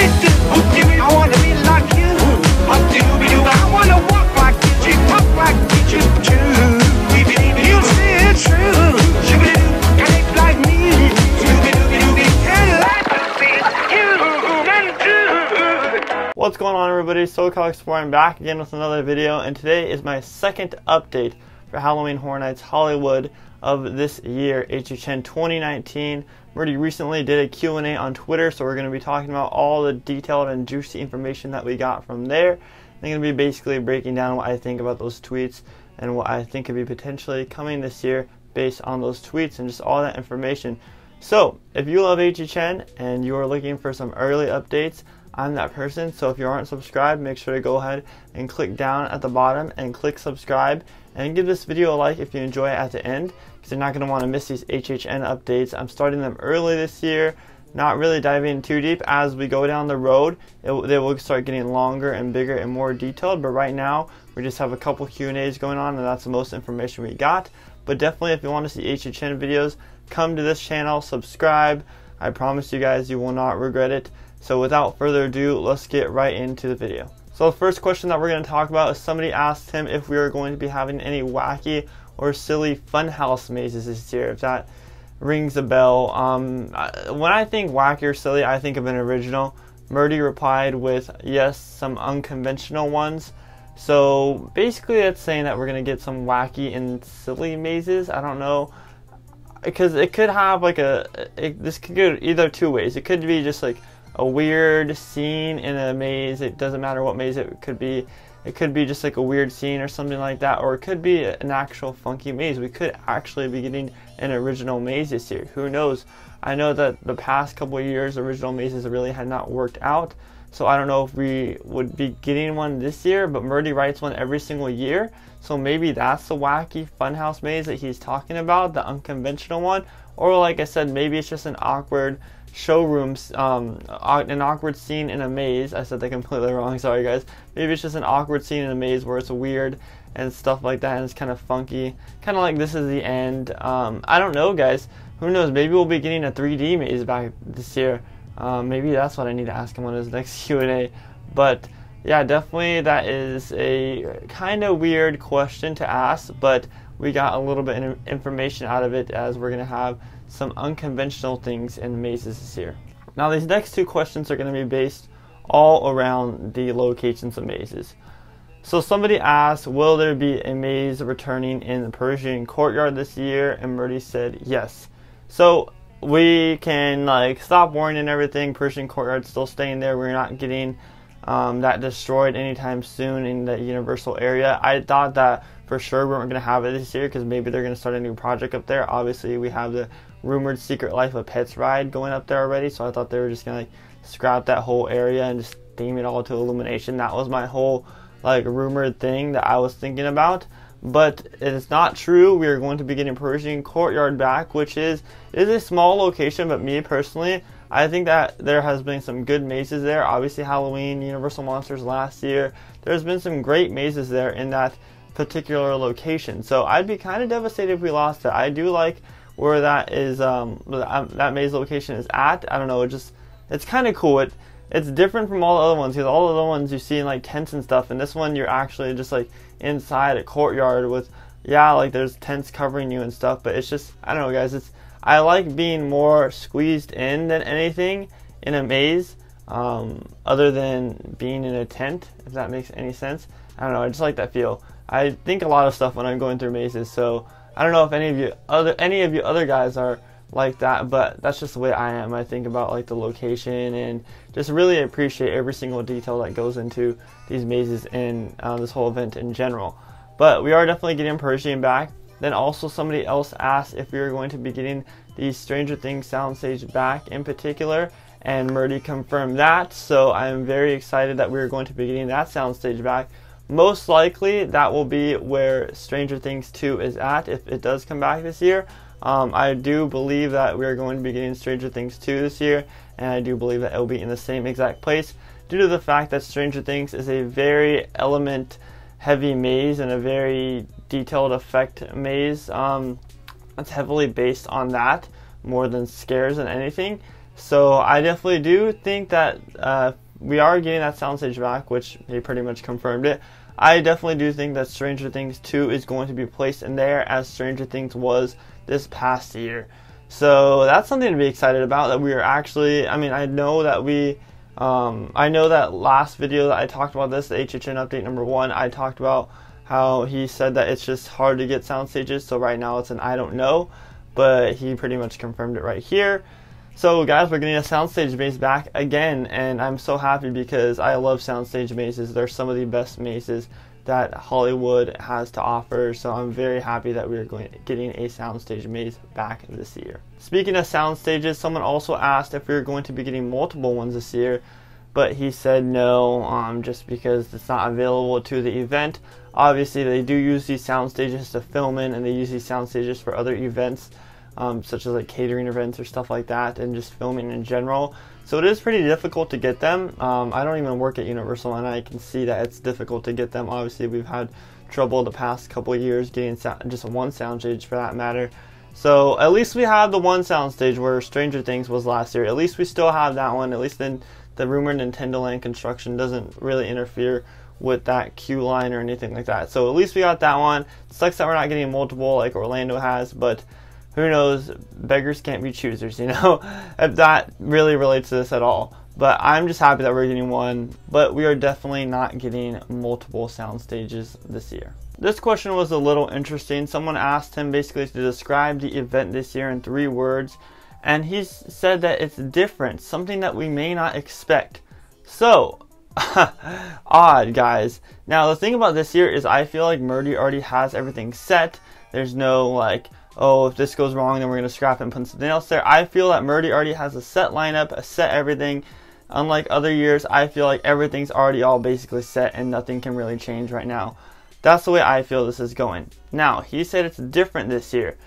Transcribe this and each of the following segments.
I wanna be like you. I wanna walk like you, talk like you do. You say it's true. And it's like me. And life is human too. What's going on, everybody? SoCal I'm back again with another video, and today is my second update for Halloween Horror Nights Hollywood of this year, HHN 2019. Murdy recently did a Q&A on Twitter, so we're going to be talking about all the detailed and juicy information that we got from there. I'm going to be basically breaking down what I think about those tweets and what I think could be potentially coming this year based on those tweets and just all that information. So, if you love HHN and you are looking for some early updates, I'm that person. So if you aren't subscribed, make sure to go ahead and click down at the bottom and click subscribe, and give this video a like if you enjoy it at the end, because you're not going to want to miss these HHN updates. I'm starting them early this year, not really diving too deep. As we go down the road, they will start getting longer and bigger and more detailed, but right now we just have a couple Q&As going on, and that's the most information we got. But definitely, if you want to see HHN videos, come to this channel, subscribe. I promise you guys, you will not regret it. So without further ado, let's get right into the video. So the first question that we're going to talk about is somebody asked him if we are going to be having any wacky or silly Funhouse mazes this year, if that rings a bell. When I think wacky or silly, I think of an original. Murdy replied with, yes, some unconventional ones. So basically that's saying that we're going to get some wacky and silly mazes. I don't know, because it could have like this could go either two ways. It could be just like a weird scene in a maze. It doesn't matter what maze it could be. It could be just like a weird scene or something like that, or it could be an actual funky maze. We could actually be getting an original maze this year. Who knows? I know that the past couple of years original mazes really had not worked out, so I don't know if we would be getting one this year, but Murdy writes one every single year, so maybe that's the wacky Funhouse maze that he's talking about, the unconventional one. Or like I said, maybe it's just an awkward showrooms, an awkward scene in a maze. I said that completely wrong, sorry guys. Maybe it's just an awkward scene in a maze where it's weird and stuff like that, and it's kind of funky, kind of like This Is the End. I don't know, guys, who knows, maybe we'll be getting a 3D maze back this year. Maybe that's what I need to ask him on his next Q&A. But yeah, definitely that is a kind of weird question to ask, but we got a little bit of information out of it, as we're going to have some unconventional things in mazes this year. Now these next two questions are going to be based all around the locations of mazes. So somebody asked, will there be a maze returning in the Parisian courtyard this year? And Murdy said yes. So we can like stop worrying and everything. Parisian courtyard's still staying there. We're not getting that destroyed anytime soon in the Universal area. I thought that for sure we weren't going to have it this year, because maybe they're going to start a new project up there. Obviously we have the rumored Secret Life of Pets ride going up there already, so I thought they were just going to like scrap that whole area and just theme it all to Illumination. That was my whole like rumored thing that I was thinking about, but it is not true. We are going to be getting Parisian Courtyard back, which is a small location, but me personally, I think that there has been some good mazes there. Obviously Halloween, Universal Monsters last year, there's been some great mazes there in that particular location. So I'd be kind of devastated if we lost it. I do like where that is, that maze location is at. I don't know, it's kind of cool. It's different from all the other ones, because all the other ones you see in like tents and stuff, and this one you're actually just like inside a courtyard with, yeah, like there's tents covering you and stuff, but it's just, I don't know guys, I like being more squeezed in than anything in a maze, other than being in a tent, if that makes any sense. I don't know, I just like that feel. I think a lot of stuff when I'm going through mazes, so I don't know if any of you other guys are like that, but that's just the way I am. I think about like the location and just really appreciate every single detail that goes into these mazes and this whole event in general. But we are definitely getting Parisian back. Then also somebody else asked if we were going to be getting the Stranger Things Soundstage back in particular, and Murdy confirmed that, so I'm very excited that we're going to be getting that Soundstage back. Most likely that will be where Stranger Things 2 is at, if it does come back this year. I do believe that we are going to be getting Stranger Things 2 this year, and I do believe that it will be in the same exact place, due to the fact that Stranger Things is a very element heavy maze and a very detailed effect maze. It's heavily based on that more than scares than anything. So I definitely do think that we are getting that soundstage back, which he pretty much confirmed it. I definitely do think that Stranger Things 2 is going to be placed in there as Stranger Things was this past year. So that's something to be excited about, that we are actually, I mean, I know that last video that I talked about this, the HHN update number 1, I talked about how he said that it's just hard to get sound stages, so right now it's an I don't know, but he pretty much confirmed it right here. So guys, we're getting a soundstage maze back again, and I'm so happy because I love soundstage mazes. They're some of the best mazes that Hollywood has to offer, so I'm very happy that we're getting a soundstage maze back this year. Speaking of sound stages, someone also asked if we were going to be getting multiple ones this year, but he said no, just because it's not available to the event. Obviously, they do use these sound stages to film in, and they use these sound stages for other events, such as like catering events or stuff like that, and just filming in general. So it is pretty difficult to get them. I don't even work at Universal, and I can see that it's difficult to get them. Obviously, we've had trouble the past couple of years getting just one soundstage for that matter. So at least we have the one soundstage where Stranger Things was last year. At least we still have that one. At least then the rumored Nintendo Land construction doesn't really interfere with that queue line or anything like that. So at least we got that one. It sucks that we're not getting multiple like Orlando has, but who knows, beggars can't be choosers, you know, if that really relates to this at all. But I'm just happy that we're getting one, but we are definitely not getting multiple sound stages this year. This question was a little interesting. Someone asked him basically to describe the event this year in 3 words, and he said that it's different, something that we may not expect. So, odd, guys. Now, the thing about this year is I feel like Murdy already has everything set. There's no like, oh, if this goes wrong, then we're going to scrap it and put something else there. I feel that Murdy already has a set lineup, a set everything. Unlike other years, I feel like everything's already all basically set and nothing can really change right now. That's the way I feel this is going. Now, he said it's different this year.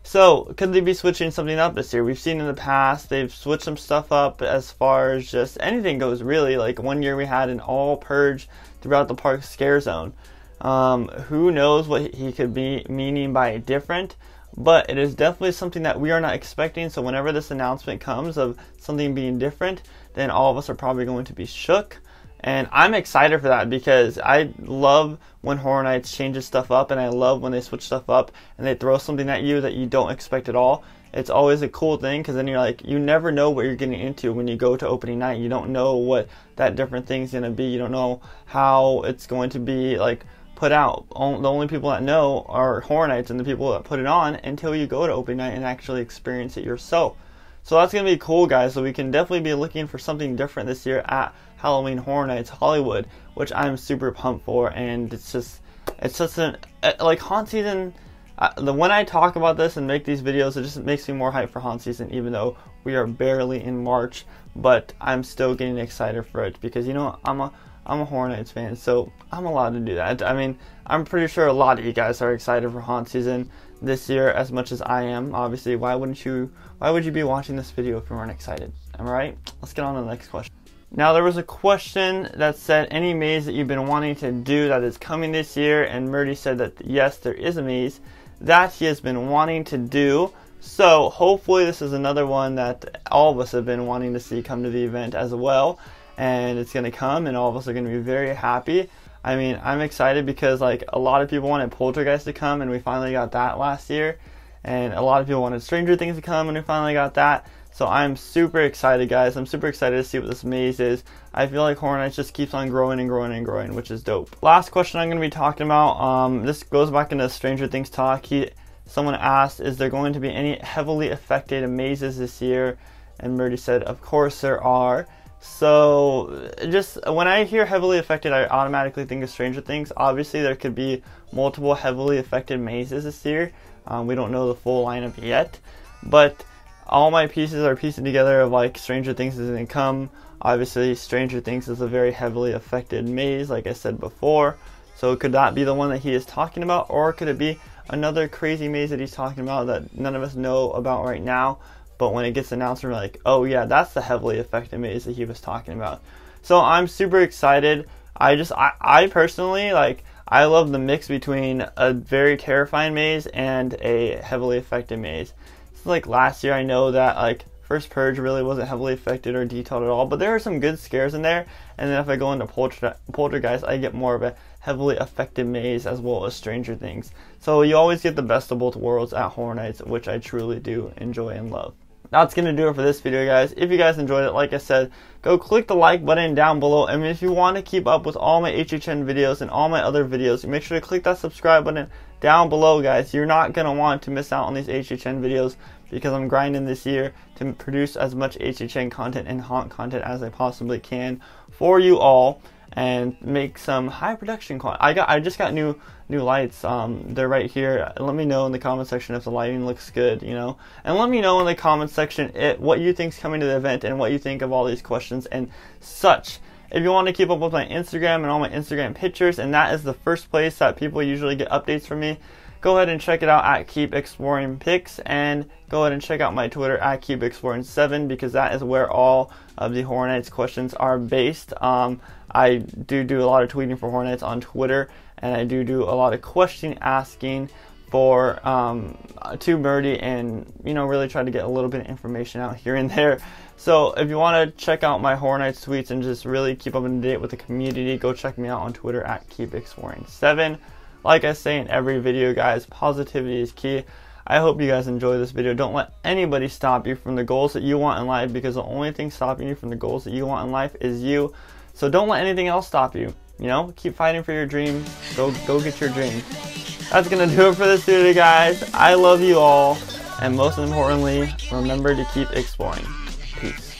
So, could they be switching something up this year? We've seen in the past, they've switched some stuff up as far as just anything goes, really. Like, one year we had an all purge throughout the park scare zone. Who knows what he could be meaning by different, but it is definitely something that we are not expecting. So whenever this announcement comes of something being different, then all of us are probably going to be shook. And I'm excited for that because I love when Horror Nights changes stuff up, and I love when they switch stuff up and they throw something at you that you don't expect at all. It's always a cool thing because then you're like, you never know what you're getting into when you go to opening night. You don't know what that different thing's going to be. You don't know how it's going to be like put out. The only people that know are Horror Nights and the people that put it on until you go to opening night and actually experience it yourself. So that's going to be cool, guys. So we can definitely be looking for something different this year at Halloween Horror Nights Hollywood, which I'm super pumped for. And it's just an, like, haunt season. When I talk about this and make these videos, it just makes me more hyped for haunt season, even though we are barely in March. But I'm still getting excited for it because, you know, I'm a Horror Nights fan, so I'm allowed to do that. I mean, I'm pretty sure a lot of you guys are excited for haunt season this year as much as I am. Obviously, why would you be watching this video if you weren't excited? Am I right? Let's get on to the next question. Now, there was a question that said any maze that you've been wanting to do that is coming this year, and Murdy said that yes, there is a maze that he has been wanting to do. So hopefully this is another one that all of us have been wanting to see come to the event as well, and it's going to come and all of us are going to be very happy. I mean, I'm excited because like a lot of people wanted Poltergeist to come, and we finally got that last year, and a lot of people wanted Stranger Things to come, and we finally got that. So I'm super excited, guys. I'm super excited to see what this maze is. I feel like Horror Nights just keeps on growing and growing and growing, which is dope. Last question I'm going to be talking about, this goes back into Stranger Things talk. Someone asked, is there going to be any heavily affected mazes this year? And Murdy said, of course there are. So just when I hear heavily affected, I automatically think of Stranger Things. Obviously, there could be multiple heavily affected mazes this year. We don't know the full lineup yet, but all my pieces are piecing together of like Stranger Things is going to come. Obviously, Stranger Things is a very heavily affected maze, like I said before. So could that be the one that he is talking about, or could it be another crazy maze that he's talking about that none of us know about right now? But when it gets announced, we're like, oh yeah, that's the heavily affected maze that he was talking about. So I'm super excited. I personally, like, I love the mix between a very terrifying maze and a heavily affected maze. Like last year, I know that, like, first purge really wasn't heavily affected or detailed at all, but there are some good scares in there. And then if I go into Poltergeist, I get more of a heavily affected maze as well as Stranger Things. So you always get the best of both worlds at Horror Nights, which I truly do enjoy and love. That's going to do it for this video, guys. If you guys enjoyed it, like I said, go click the like button down below. And if you want to keep up with all my HHN videos and all my other videos, make sure to click that subscribe button down below, guys. You're not going to want to miss out on these HHN videos because I'm grinding this year to produce as much HHN content and haunt content as I possibly can for you all and make some high production content. I just got new lights. They're right here. Let me know in the comment section if the lighting looks good, you know, and let me know in the comment section what you think's coming to the event and what you think of all these questions and such. If you want to keep up with my Instagram and all my Instagram pictures, and that is the first place that people usually get updates from me, go ahead and check it out at Keep Exploring Pics, and go ahead and check out my Twitter at Keep Exploring 7 because that is where all of the Horror Nights questions are based. I do a lot of tweeting for Horror Nights on Twitter, and I do a lot of question asking for to Birdie, and you know, really try to get a little bit of information out here and there. So if you want to check out my Horror Nights tweets and just really keep up to date with the community, go check me out on Twitter at Keep Exploring 7. Like I say in every video, guys, positivity is key. I hope you guys enjoy this video. Don't let anybody stop you from the goals that you want in life, because the only thing stopping you from the goals that you want in life is you. So don't let anything else stop you. You know, keep fighting for your dreams. Go get your dream. That's gonna do it for this video, guys. I love you all, and most importantly, remember to keep exploring. Peace.